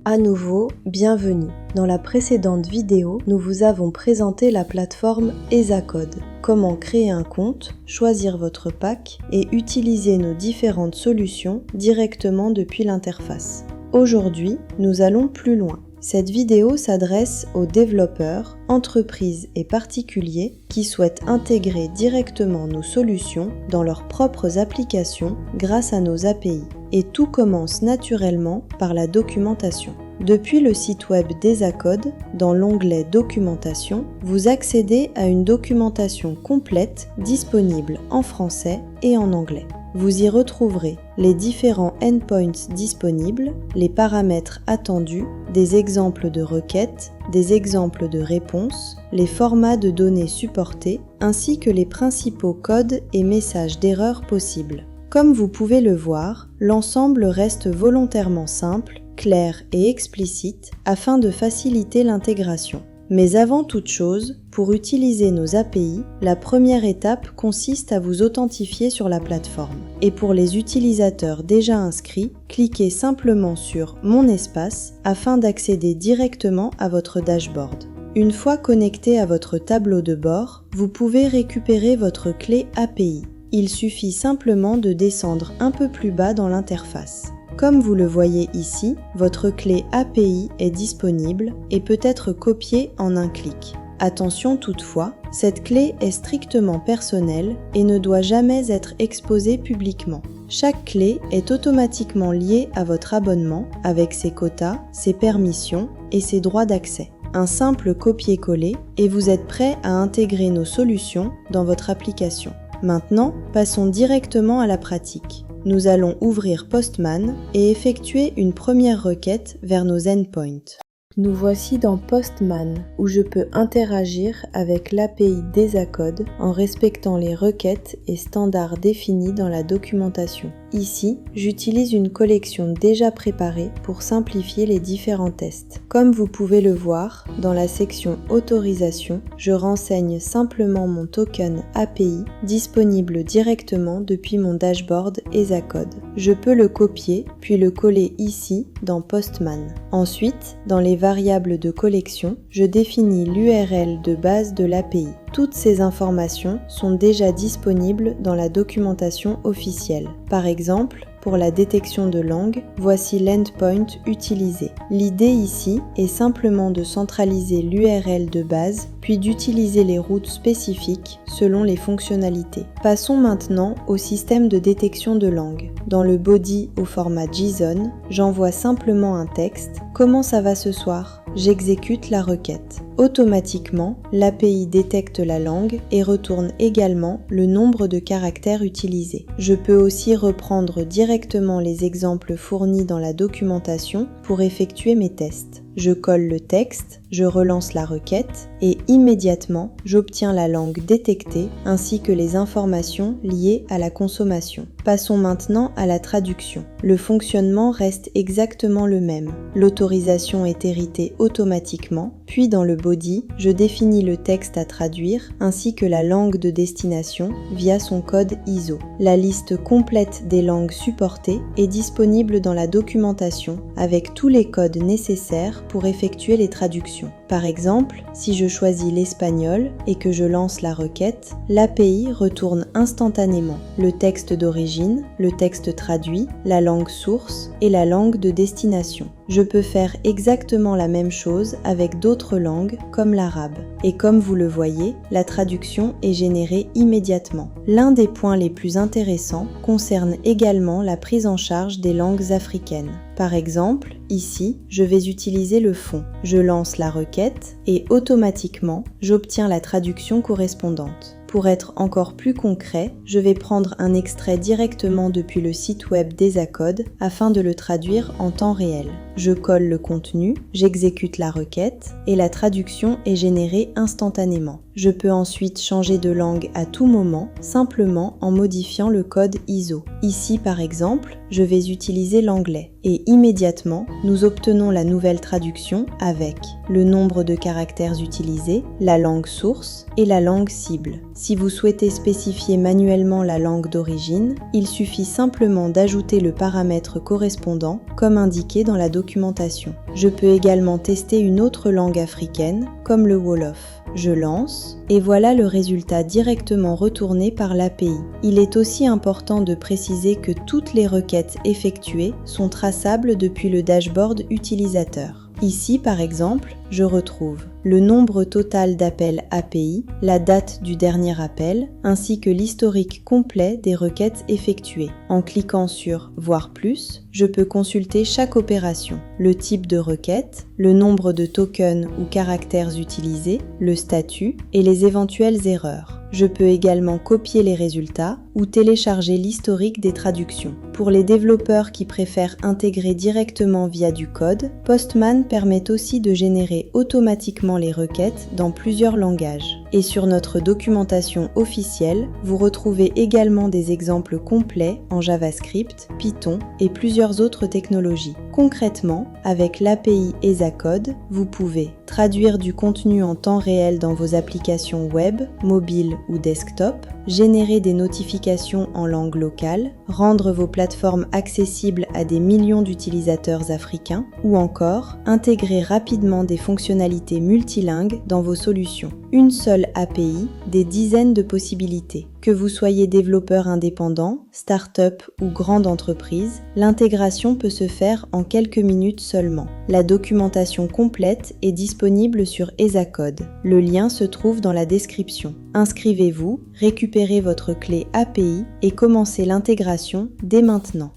À nouveau, bienvenue. Dans la précédente vidéo, nous vous avons présenté la plateforme ESACode. Comment créer un compte, choisir votre pack et utiliser nos différentes solutions directement depuis l'interface. Aujourd'hui, nous allons plus loin. Cette vidéo s'adresse aux développeurs, entreprises et particuliers qui souhaitent intégrer directement nos solutions dans leurs propres applications grâce à nos API. Et tout commence naturellement par la documentation. Depuis le site web d'ESACode, dans l'onglet Documentation, vous accédez à une documentation complète disponible en français et en anglais. Vous y retrouverez les différents endpoints disponibles, les paramètres attendus, des exemples de requêtes, des exemples de réponses, les formats de données supportés, ainsi que les principaux codes et messages d'erreur possibles. Comme vous pouvez le voir, l'ensemble reste volontairement simple, clair et explicite afin de faciliter l'intégration. Mais avant toute chose, pour utiliser nos API, la première étape consiste à vous authentifier sur la plateforme. Et pour les utilisateurs déjà inscrits, cliquez simplement sur « Mon espace » afin d'accéder directement à votre dashboard. Une fois connecté à votre tableau de bord, vous pouvez récupérer votre clé API. Il suffit simplement de descendre un peu plus bas dans l'interface. Comme vous le voyez ici, votre clé API est disponible et peut être copiée en un clic. Attention toutefois, cette clé est strictement personnelle et ne doit jamais être exposée publiquement. Chaque clé est automatiquement liée à votre abonnement avec ses quotas, ses permissions et ses droits d'accès. Un simple copier-coller et vous êtes prêt à intégrer nos solutions dans votre application. Maintenant, passons directement à la pratique. Nous allons ouvrir Postman et effectuer une première requête vers nos endpoints. Nous voici dans Postman, où je peux interagir avec l'API d'ESACode en respectant les requêtes et standards définis dans la documentation. Ici, j'utilise une collection déjà préparée pour simplifier les différents tests. Comme vous pouvez le voir, dans la section Autorisation, je renseigne simplement mon token API disponible directement depuis mon dashboard ESACode. Je peux le copier puis le coller ici dans Postman. Ensuite, dans les variables de collection, je définis l'URL de base de l'API. Toutes ces informations sont déjà disponibles dans la documentation officielle. Par exemple, pour la détection de langue, voici l'endpoint utilisé. L'idée ici est simplement de centraliser l'URL de base, puis d'utiliser les routes spécifiques selon les fonctionnalités. Passons maintenant au système de détection de langue. Dans le body au format JSON, j'envoie simplement un texte « Comment ça va ce soir ?» J'exécute la requête. Automatiquement, l'API détecte la langue et retourne également le nombre de caractères utilisés. Je peux aussi reprendre directement les exemples fournis dans la documentation pour effectuer mes tests. Je colle le texte, je relance la requête et immédiatement, j'obtiens la langue détectée ainsi que les informations liées à la consommation. Passons maintenant à la traduction. Le fonctionnement reste exactement le même. L'autorisation est héritée automatiquement, puis dans le body, je définis le texte à traduire ainsi que la langue de destination via son code ISO. La liste complète des langues supportées est disponible dans la documentation avec tous les codes nécessaires pour effectuer les traductions. Par exemple, si je choisis l'espagnol et que je lance la requête, l'API retourne instantanément le texte d'origine, le texte traduit, la langue source et la langue de destination. Je peux faire exactement la même chose avec d'autres langues comme l'arabe. Et comme vous le voyez, la traduction est générée immédiatement. L'un des points les plus intéressants concerne également la prise en charge des langues africaines. Par exemple, ici, je vais utiliser le fond. Je lance la requête et automatiquement, j'obtiens la traduction correspondante. Pour être encore plus concret, je vais prendre un extrait directement depuis le site web d'ESACode afin de le traduire en temps réel. Je colle le contenu, j'exécute la requête et la traduction est générée instantanément. Je peux ensuite changer de langue à tout moment, simplement en modifiant le code ISO. Ici par exemple, je vais utiliser l'anglais et immédiatement, nous obtenons la nouvelle traduction avec le nombre de caractères utilisés, la langue source et la langue cible. Si vous souhaitez spécifier manuellement la langue d'origine, il suffit simplement d'ajouter le paramètre correspondant comme indiqué dans la documentation. Je peux également tester une autre langue africaine comme le Wolof. Je lance et voilà le résultat directement retourné par l'API. Il est aussi important de préciser que toutes les requêtes effectuées sont traçables depuis le dashboard utilisateur. Ici, par exemple, je retrouve le nombre total d'appels API, la date du dernier appel, ainsi que l'historique complet des requêtes effectuées. En cliquant sur « Voir plus », je peux consulter chaque opération, le type de requête, le nombre de tokens ou caractères utilisés, le statut et les éventuelles erreurs. Je peux également copier les résultats ou télécharger l'historique des traductions. Pour les développeurs qui préfèrent intégrer directement via du code, Postman permet aussi de générer automatiquement les requêtes dans plusieurs langages. Et sur notre documentation officielle, vous retrouvez également des exemples complets en JavaScript, Python et plusieurs autres technologies. Concrètement, avec l'API EsaCode, vous pouvez traduire du contenu en temps réel dans vos applications web, mobiles ou desktop, générer des notifications en langue locale, rendre vos plateformes accessibles à des millions d'utilisateurs africains ou encore intégrer rapidement des fonctionnalités multilingues dans vos solutions. Une seule API, des dizaines de possibilités. Que vous soyez développeur indépendant, start-up ou grande entreprise, l'intégration peut se faire en quelques minutes seulement. La documentation complète est disponible sur EsaCode. Le lien se trouve dans la description. Inscrivez-vous, récupérez votre clé API et commencez l'intégration dès maintenant.